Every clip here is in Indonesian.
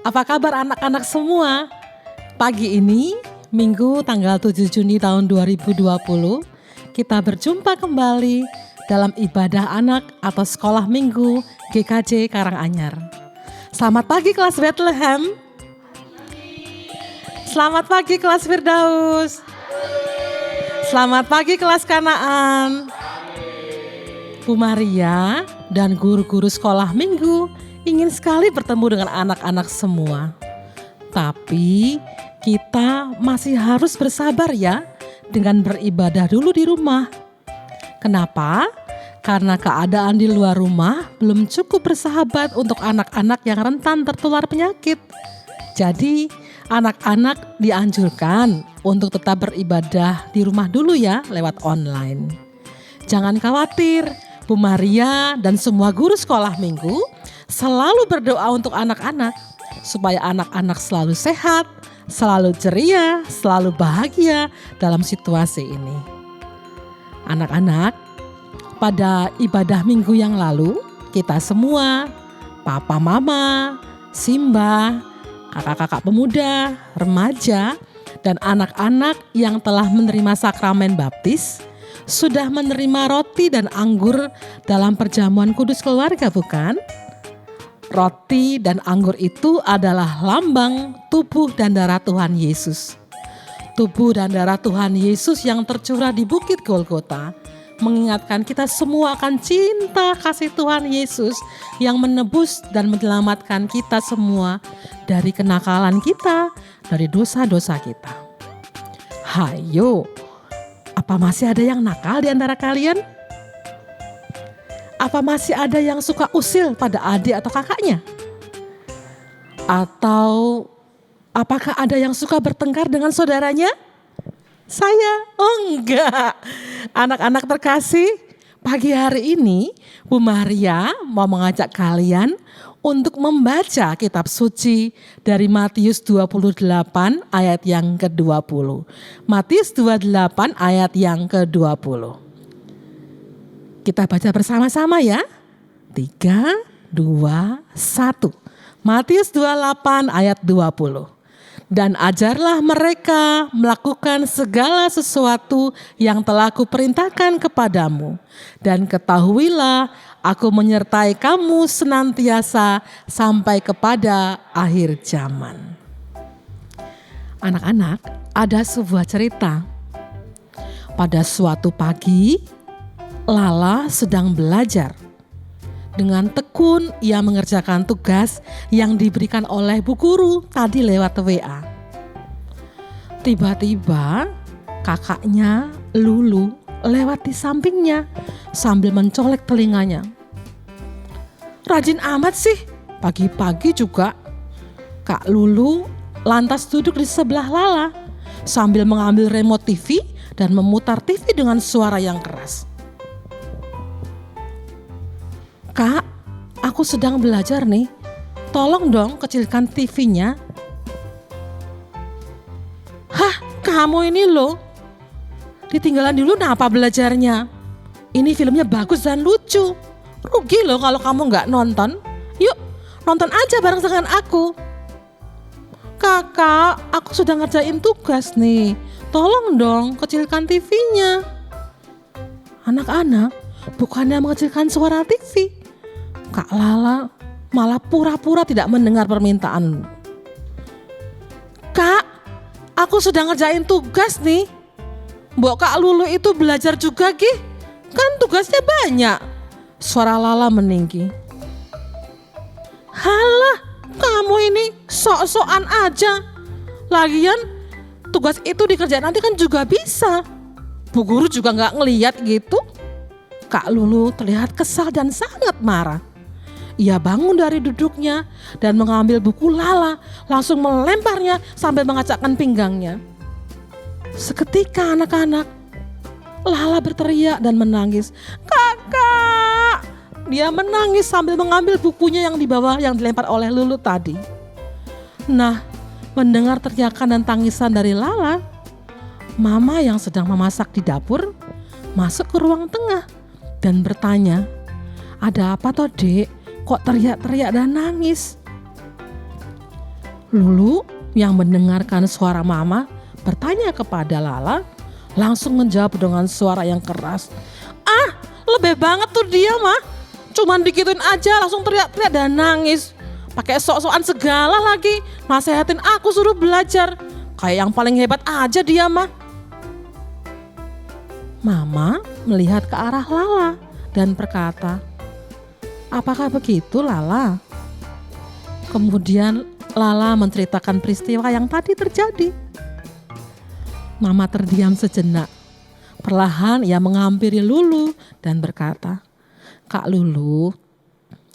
Apa kabar anak-anak semua? Pagi ini, Minggu tanggal 7 Juni tahun 2020, kita berjumpa kembali dalam ibadah anak atau sekolah minggu GKJ Karanganyar. Selamat pagi kelas Bethlehem. Selamat pagi kelas Firdaus. Selamat pagi kelas Kanaan. Bu Maria dan guru-guru sekolah minggu ingin sekali bertemu dengan anak-anak semua. Tapi kita masih harus bersabar ya dengan beribadah dulu di rumah. Kenapa? Karena keadaan di luar rumah belum cukup bersahabat untuk anak-anak yang rentan tertular penyakit. Jadi anak-anak dianjurkan untuk tetap beribadah di rumah dulu ya lewat online. Jangan khawatir, Bu Maria dan semua guru sekolah minggu selalu berdoa untuk anak-anak supaya anak-anak selalu sehat, selalu ceria, selalu bahagia dalam situasi ini. Anak-anak, pada ibadah minggu yang lalu, kita semua, papa mama, Simba, kakak-kakak pemuda, remaja, dan anak-anak yang telah menerima sakramen baptis, sudah menerima roti dan anggur dalam perjamuan kudus keluarga, bukan? Roti dan anggur itu adalah lambang tubuh dan darah Tuhan Yesus. Tubuh dan darah Tuhan Yesus yang tercurah di Bukit Golgota mengingatkan kita semua akan cinta kasih Tuhan Yesus yang menebus dan menyelamatkan kita semua dari kenakalan kita, dari dosa-dosa kita. Hayo, apa masih ada yang nakal di antara kalian? Apa masih ada yang suka usil pada adik atau kakaknya? Atau apakah ada yang suka bertengkar dengan saudaranya? Saya? Oh enggak. Anak-anak terkasih, pagi hari ini Bu Maria mau mengajak kalian untuk membaca kitab suci dari Matius 28 ayat yang ke-20. Matius 28 ayat yang ke-20. Kita baca bersama-sama ya. 3, 2, 1. Matius 28 ayat 20. Dan ajarlah mereka melakukan segala sesuatu yang telah kuperintahkan kepadamu. Dan ketahuilah aku menyertai kamu senantiasa sampai kepada akhir zaman. Anak-anak, ada sebuah cerita. Pada suatu pagi, Lala sedang belajar. Dengan tekun ia mengerjakan tugas yang diberikan oleh bu guru tadi lewat WA. Tiba-tiba kakaknya Lulu lewat di sampingnya sambil mencolek telinganya. Rajin amat sih, pagi-pagi juga. Kak Lulu lantas duduk di sebelah Lala sambil mengambil remote TV dan memutar TV dengan suara yang keras. Kak, aku sedang belajar nih. Tolong dong kecilkan TV-nya. Hah, kamu ini loh. Ditinggalan dulu kenapa belajarnya? Ini filmnya bagus dan lucu. Rugi loh kalau kamu gak nonton. Yuk, nonton aja bareng dengan aku. Kakak, aku sudah ngerjain tugas nih. Tolong dong kecilkan TV-nya. Anak-anak, bukannya mengecilkan suara TV. Kak Lala malah pura-pura tidak mendengar permintaan. Kak, aku sudah ngerjain tugas nih. Mbok Kak Lulu itu belajar juga Gih. Kan tugasnya banyak. Suara Lala meninggi. Halah, kamu ini sok-sokan aja. Lagian tugas itu dikerjain nanti kan juga bisa. Bu guru juga gak ngeliat gitu. Kak Lulu terlihat kesal dan sangat marah. Ia bangun dari duduknya dan mengambil buku Lala, langsung melemparnya sambil mengacakkan pinggangnya. Seketika anak-anak, Lala berteriak dan menangis. Kakak! Dia menangis sambil mengambil bukunya yang di bawah yang dilempar oleh Lulu tadi. Nah, mendengar teriakan dan tangisan dari Lala, Mama yang sedang memasak di dapur masuk ke ruang tengah dan bertanya, ada apa toh Dek? Kok teriak-teriak dan nangis? Lulu yang mendengarkan suara mama bertanya kepada Lala, langsung menjawab dengan suara yang keras. "Ah, lebih banget tuh dia mah. Cuman dikituin aja langsung teriak-teriak dan nangis. Pakai sok-sokan segala lagi, nasehatin aku suruh belajar. Kayak yang paling hebat aja dia mah." Mama melihat ke arah Lala dan berkata, "Apakah begitu Lala?" Kemudian Lala menceritakan peristiwa yang tadi terjadi. Mama terdiam sejenak. Perlahan ia menghampiri Lulu dan berkata, "Kak Lulu,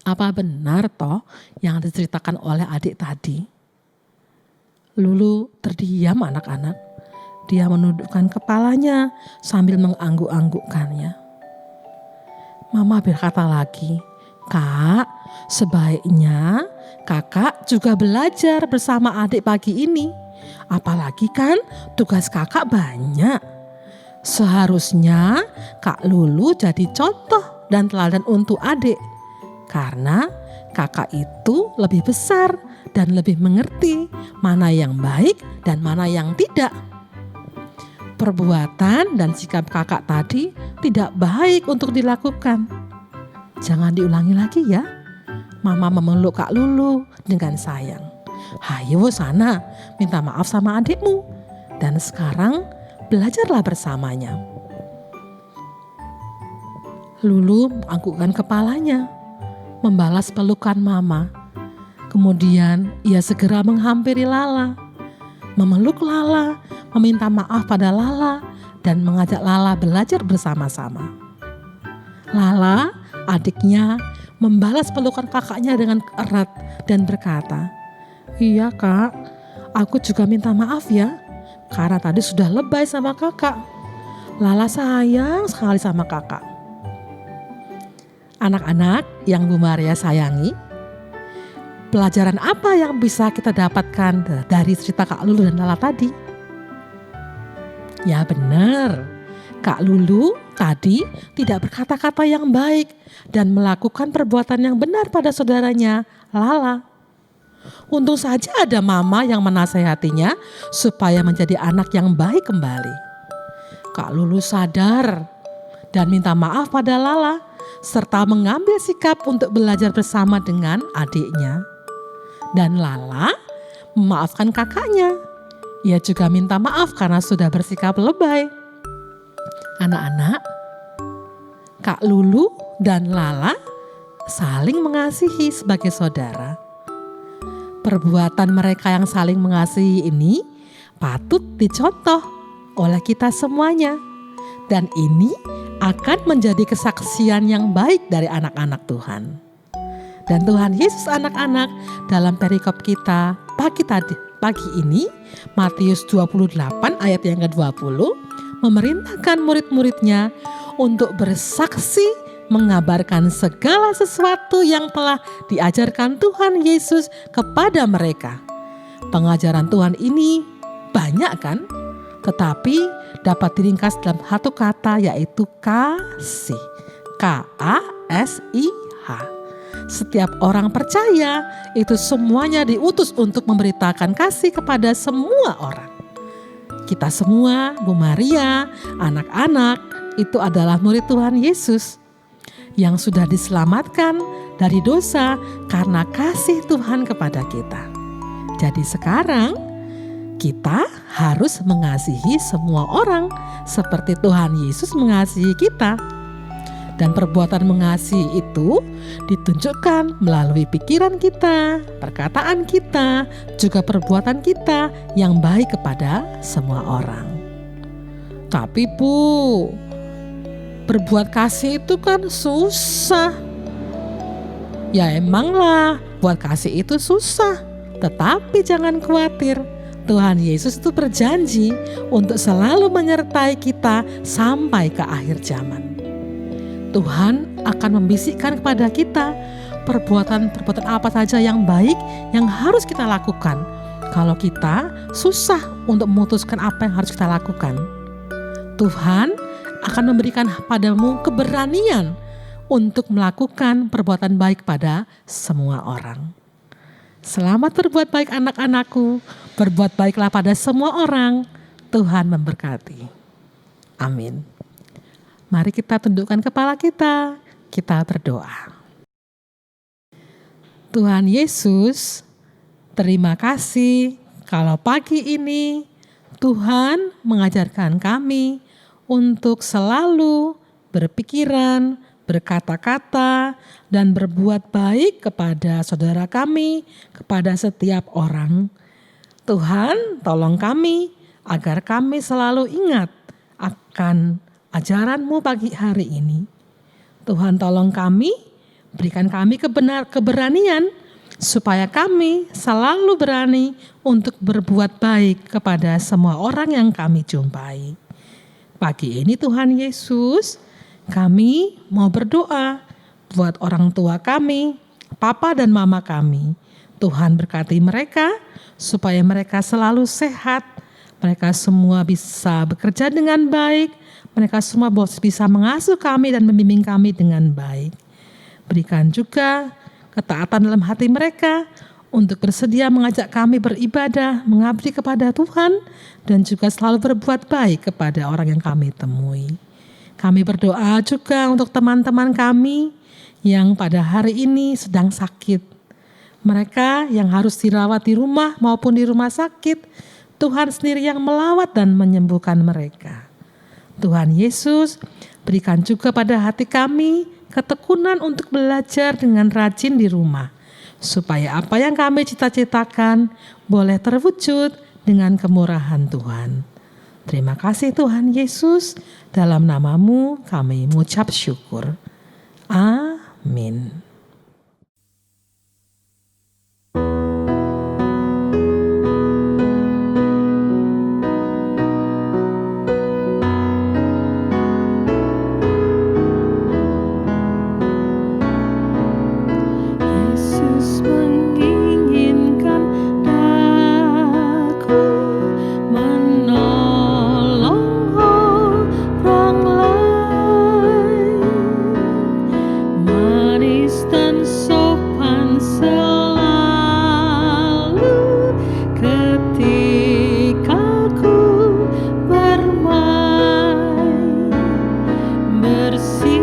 apa benar toh yang diceritakan oleh adik tadi?" Lulu terdiam anak-anak. Dia menundukkan kepalanya sambil mengangguk-anggukkannya. Mama berkata lagi, "Kak, sebaiknya kakak juga belajar bersama adik pagi ini. Apalagi kan tugas kakak banyak. Seharusnya Kak Lulu jadi contoh dan teladan untuk adik. Karena kakak itu lebih besar dan lebih mengerti mana yang baik dan mana yang tidak. Perbuatan dan sikap kakak tadi tidak baik untuk dilakukan. Jangan diulangi lagi ya." Mama memeluk Kak Lulu dengan sayang. "Hayo sana, minta maaf sama adikmu. Dan sekarang belajarlah bersamanya." Lulu menganggukkan kepalanya, membalas pelukan mama. Kemudian ia segera menghampiri Lala, memeluk Lala, meminta maaf pada Lala, dan mengajak Lala belajar bersama-sama. Lala, adiknya, membalas pelukan kakaknya dengan erat dan berkata, "Iya kak, aku juga minta maaf ya, karena tadi sudah lebay sama kakak. Lala sayang sekali sama kakak." Anak-anak yang Bu Maria sayangi, pelajaran apa yang bisa kita dapatkan dari cerita Kak Lulu dan Lala tadi? Ya benar, Kak Lulu tadi tidak berkata-kata yang baik dan melakukan perbuatan yang benar pada saudaranya, Lala. Untung saja ada mama yang menasehatinya supaya menjadi anak yang baik kembali. Kak Lulu sadar dan minta maaf pada Lala serta mengambil sikap untuk belajar bersama dengan adiknya. Dan Lala memaafkan kakaknya. Ia juga minta maaf karena sudah bersikap lebay. Anak-anak, Kak Lulu dan Lala saling mengasihi sebagai saudara. Perbuatan mereka yang saling mengasihi ini patut dicontoh oleh kita semuanya. Dan ini akan menjadi kesaksian yang baik dari anak-anak Tuhan. Dan Tuhan Yesus anak-anak dalam perikop kita pagi ini, Matius 28 ayat yang ke-20, memerintahkan murid-muridnya untuk bersaksi mengabarkan segala sesuatu yang telah diajarkan Tuhan Yesus kepada mereka. Pengajaran Tuhan ini banyak kan? Tetapi dapat diringkas dalam satu kata, yaitu kasih. K-A-S-I-H. Setiap orang percaya itu semuanya diutus untuk memberitakan kasih kepada semua orang. Kita semua, Bu Maria, anak-anak, itu adalah murid Tuhan Yesus yang sudah diselamatkan dari dosa karena kasih Tuhan kepada kita. Jadi sekarang kita harus mengasihi semua orang seperti Tuhan Yesus mengasihi kita. Dan perbuatan mengasihi itu ditunjukkan melalui pikiran kita, perkataan kita, juga perbuatan kita yang baik kepada semua orang. Tapi Bu, berbuat kasih itu kan susah. Ya emanglah, buat kasih itu susah. Tetapi jangan khawatir, Tuhan Yesus itu berjanji untuk selalu menyertai kita sampai ke akhir zaman. Tuhan akan membisikkan kepada kita perbuatan-perbuatan apa saja yang baik yang harus kita lakukan kalau kita susah untuk memutuskan apa yang harus kita lakukan. Tuhan akan memberikan padamu keberanian untuk melakukan perbuatan baik pada semua orang. Selamat berbuat baik anak-anakku, berbuat baiklah pada semua orang. Tuhan memberkati. Amin. Mari kita tundukkan kepala kita berdoa. Tuhan Yesus, terima kasih kalau pagi ini Tuhan mengajarkan kami untuk selalu berpikiran, berkata-kata, dan berbuat baik kepada saudara kami, kepada setiap orang. Tuhan, tolong kami agar kami selalu ingat akan ajaran-Mu pagi hari ini. Tuhan, tolong kami, berikan kami keberanian supaya kami selalu berani untuk berbuat baik kepada semua orang yang kami jumpai. Pagi ini Tuhan Yesus, kami mau berdoa buat orang tua kami, papa dan mama kami. Tuhan berkati mereka supaya mereka selalu sehat, mereka semua bisa bekerja dengan baik, mereka semua bisa mengasuh kami dan membimbing kami dengan baik. Berikan juga ketaatan dalam hati mereka untuk bersedia mengajak kami beribadah, mengabdi kepada Tuhan, dan juga selalu berbuat baik kepada orang yang kami temui. Kami berdoa juga untuk teman-teman kami yang pada hari ini sedang sakit. Mereka yang harus dirawat di rumah maupun di rumah sakit, Tuhan sendiri yang melawat dan menyembuhkan mereka. Tuhan Yesus, berikan juga pada hati kami ketekunan untuk belajar dengan rajin di rumah, supaya apa yang kami cita-citakan boleh terwujud dengan kemurahan Tuhan. Terima kasih Tuhan Yesus, dalam nama-Mu kami mengucap syukur. Amin. Yesus menginginkan daku menolong orang lain, manis dan sopan selalu ketika ku bermain, bersinar,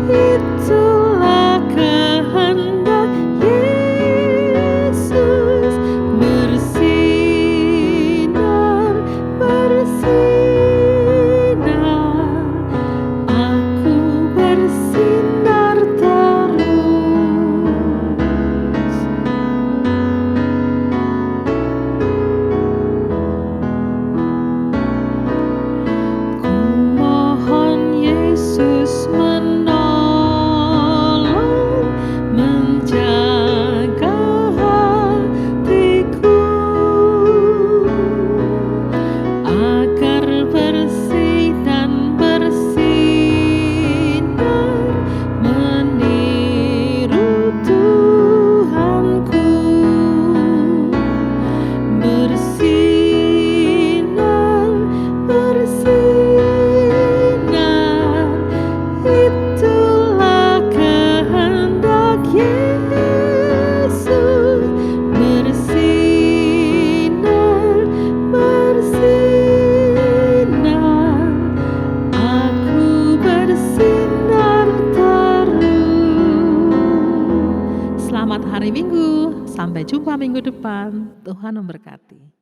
itulah kehendak Yesus. Bersinar, aku bersinar terus. Ku mohon Yesus menolong, menjaga hatiku agar bersih dan bersinar, meniru Tuhanku. Bersinar, itulah kehendak Yesus. Bersinar, aku bersinar terus. Selamat hari Minggu, sampai jumpa minggu depan. Tuhan memberkati.